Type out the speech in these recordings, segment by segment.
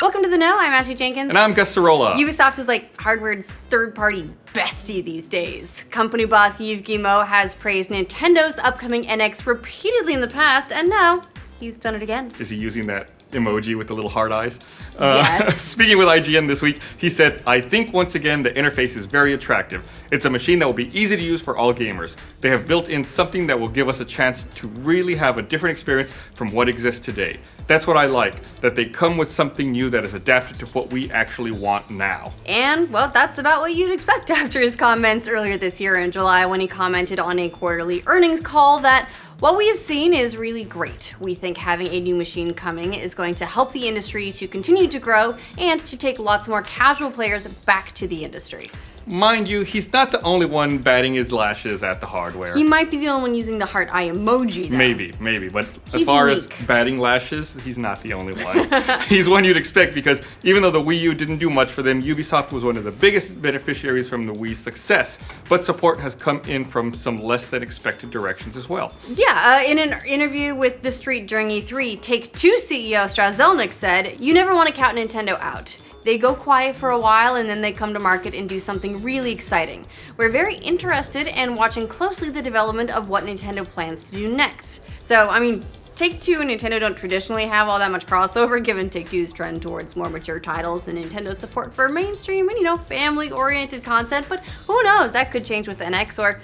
Welcome to The Know, I'm Ashley Jenkins. And I'm Gus Sorola. Ubisoft is like hardware's third-party bestie these days. Company boss Yves Guillemot has praised Nintendo's upcoming NX repeatedly in the past, and now he's done it again. Is he using that emoji with the little hard eyes? Yes. Speaking with IGN this week, he said, "I think once again the interface is very attractive. It's a machine that will be easy to use for all gamers. They have built in something that will give us a chance to really have a different experience from what exists today. That's what I like, that they come with something new that is adapted to what we actually want now." And, well, that's about what you'd expect after his comments earlier this year in July when he commented on a quarterly earnings call that what we have seen is really great. We think having a new machine coming is going to help the industry to continue to grow and to take lots more casual players back to the industry. Mind you, he's not the only one batting his lashes at the hardware. He might be the only one using the heart eye emoji, though. Maybe, but He's as far unique. as batting lashes, he's not the only one. He's one you'd expect because even though the Wii U didn't do much for them, Ubisoft was one of the biggest beneficiaries from the Wii's success. But support has come in from some less than expected directions as well. Yeah, in an interview with The Street during E3, Take-Two CEO Strazelnik said, "You never want to count Nintendo out. They go quiet for a while and then they come to market and do something really exciting. We're very interested and watching closely the development of what Nintendo plans to do next." So, I mean, Take-Two and Nintendo don't traditionally have all that much crossover given Take-Two's trend towards more mature titles and Nintendo's support for mainstream and, family-oriented content, but who knows, that could change with the NX or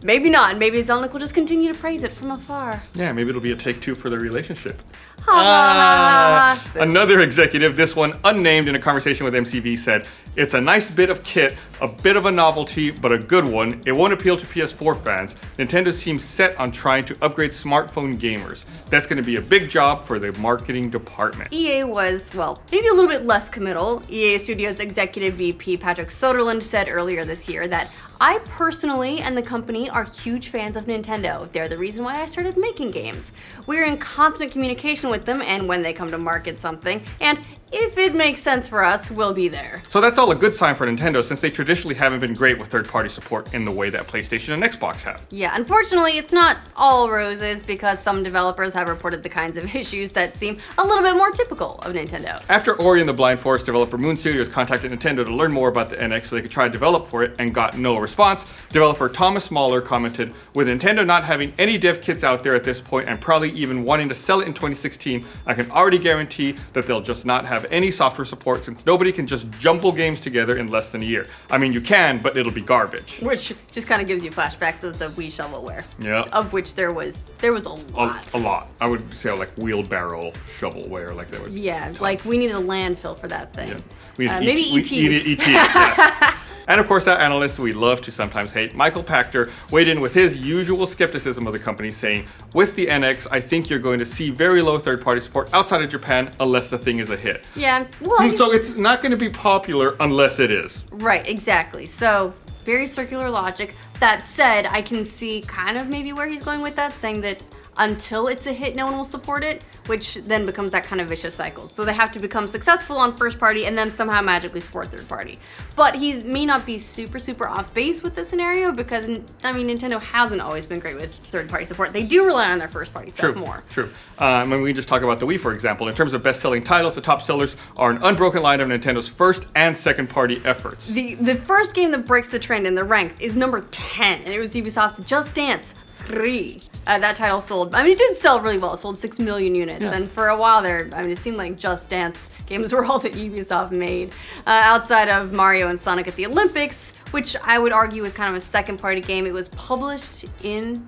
maybe not. Maybe Zelnick will just continue to praise it from afar. Yeah, maybe it'll be a take-two for their relationship. Ha ha ha ha. Another executive, this one unnamed, in a conversation with MCV said, "It's a nice bit of kit, a bit of a novelty, but a good one. It won't appeal to PS4 fans. Nintendo seems set on trying to upgrade smartphone gamers. That's going to be a big job for the marketing department." EA was, well, maybe a little bit less committal. EA Studios Executive VP Patrick Soderlund said earlier this year that, "I personally and the company are huge fans of Nintendo. They're the reason why I started making games. We're in constant communication with them and when they come to market something, and if it makes sense for us, we'll be there." So that's all a good sign for Nintendo since they traditionally haven't been great with third-party support in the way that PlayStation and Xbox have. Yeah, unfortunately, it's not all roses because some developers have reported the kinds of issues that seem a little bit more typical of Nintendo. After Ori and the Blind Forest developer Moon Studios contacted Nintendo to learn more about the NX so they could try to develop for it and got no response, developer Thomas Mahler commented, "With Nintendo not having any dev kits out there at this point and probably even wanting to sell it in 2016, I can already guarantee that they'll just not have any software support since nobody can just jumble games together in less than a year. I mean, you can, but it'll be garbage." Which just kind of gives you flashbacks of the Wii shovelware. Yeah. Of which there was a lot. A lot. I would say like wheelbarrow shovelware, like there was. Yeah, tons. like we needed a landfill for that thing. Yeah. We need Maybe we ETs. needed ETs, yeah. And of course, that analyst we love to sometimes hate, Michael Pachter, weighed in with his usual skepticism of the company, saying, "With the NX, I think you're going to see very low third-party support outside of Japan unless the thing is a hit." Yeah, well, So it's not going to be popular unless it is. right, exactly. So, very circular logic. That said, I can see kind of maybe where he's going with that, saying that until it's a hit, no one will support it, which then becomes that kind of vicious cycle. So they have to become successful on first party and then somehow magically support third party. But he may not be super off base with the scenario because, I mean, Nintendo hasn't always been great with third party support. They do rely on their first party stuff more. True. When we just talk about the Wii, for example, in terms of best-selling titles, the top sellers are an unbroken line of Nintendo's first and second-party efforts. The first game that breaks the trend in the ranks is number 10, and it was Ubisoft's Just Dance 3. That title sold, I mean, it did sell really well. It sold 6 million units. Yeah. And for a while there, I mean, it seemed like Just Dance games were all that Ubisoft made. Outside of Mario and Sonic at the Olympics, which I would argue was kind of a second-party game. It was published in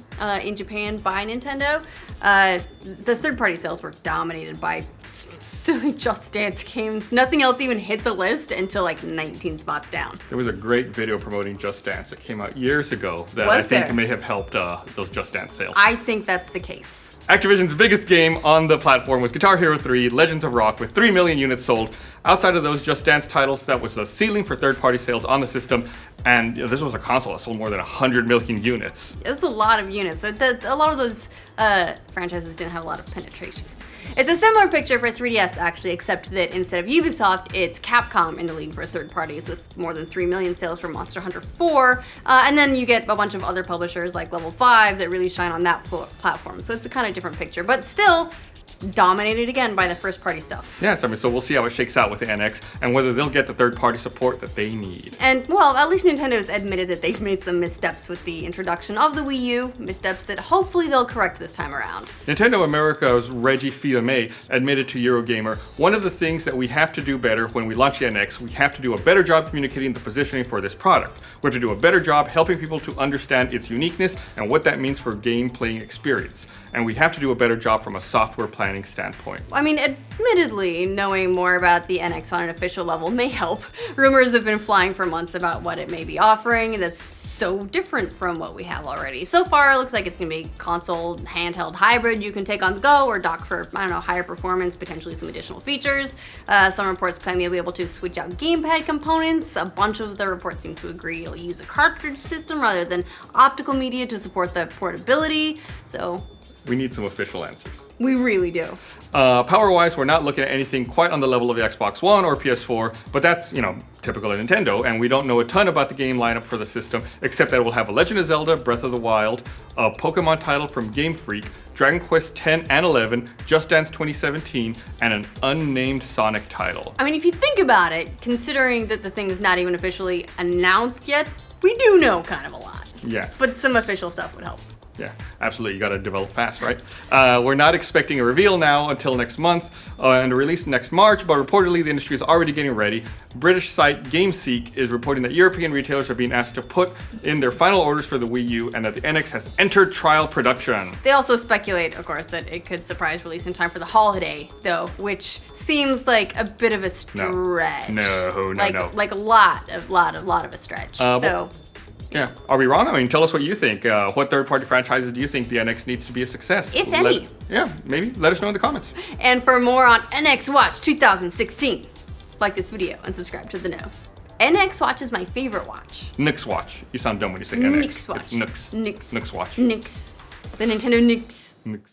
Japan by Nintendo. The third-party sales were dominated by silly Just Dance games. Nothing else even hit the list until like 19 spots down. There was a great video promoting Just Dance that came out years ago that Was I think there? may have helped those Just Dance sales. I think that's the case. Activision's biggest game on the platform was Guitar Hero 3 Legends of Rock with 3 million units sold. Outside of those Just Dance titles, that was the ceiling for third-party sales on the system. And this was a console that sold more than 100 million units. It's a lot of units. So a lot of those franchises didn't have a lot of penetration. It's a similar picture for 3DS actually, except that instead of Ubisoft, it's Capcom in the lead for third parties with more than 3 million sales for Monster Hunter 4. And then you get a bunch of other publishers like Level 5 that really shine on that platform. So it's a kind of different picture. But still, dominated again by the first-party stuff. Yes, I mean, so we'll see how it shakes out with the NX and whether they'll get the third-party support that they need. And, well, at least Nintendo's admitted that they've made some missteps with the introduction of the Wii U, missteps that hopefully they'll correct this time around. Nintendo America's Reggie Fils-Aimé admitted to Eurogamer, one of the things that we have to do better when we launch the NX, we have to do a better job communicating the positioning for this product. We have to do a better job helping people to understand its uniqueness and what that means for game playing experience. And we have to do a better job from a software planning standpoint. I mean, admittedly, knowing more about the NX on an official level may help. Rumors have been flying for months about what it may be offering that's so different from what we have already. So far, it looks like it's gonna be console handheld hybrid you can take on the go or dock for, I don't know, higher performance, potentially some additional features. Some reports claim you'll be able to switch out gamepad components. A bunch of the reports seem to agree you'll use a cartridge system rather than optical media to support the portability. So we need some official answers. We really do. Power-wise, we're not looking at anything quite on the level of the Xbox One or PS4, but that's, typical of Nintendo, and we don't know a ton about the game lineup for the system, except that it will have a Legend of Zelda, Breath of the Wild, a Pokemon title from Game Freak, Dragon Quest X and 11, Just Dance 2017, and an unnamed Sonic title. I mean, if you think about it, considering that the thing is not even officially announced yet, we do know kind of a lot. Yeah. But some official stuff would help. Yeah, absolutely. You got to develop fast, right? We're not expecting a reveal now until next month and a release next March, but reportedly the industry is already getting ready. British site GameSeek is reporting that European retailers are being asked to put in their final orders for the Wii U and that the NX has entered trial production. They also speculate, of course, that it could surprise release in time for the holiday, though, which seems like a bit of a stretch. No. Like a lot of a stretch. Yeah. Are we wrong? I mean, tell us what you think. What third-party franchises do you think the NX needs to be a success? If any. Maybe. Let us know in the comments. And for more on NX Watch 2016, like this video and subscribe to The Know. NX Watch is my favorite watch. Nix Watch. You sound dumb when you say NX. Nix Watch. It's Nix. Nix. Nix Watch. Nix. The Nintendo Nix. Nix.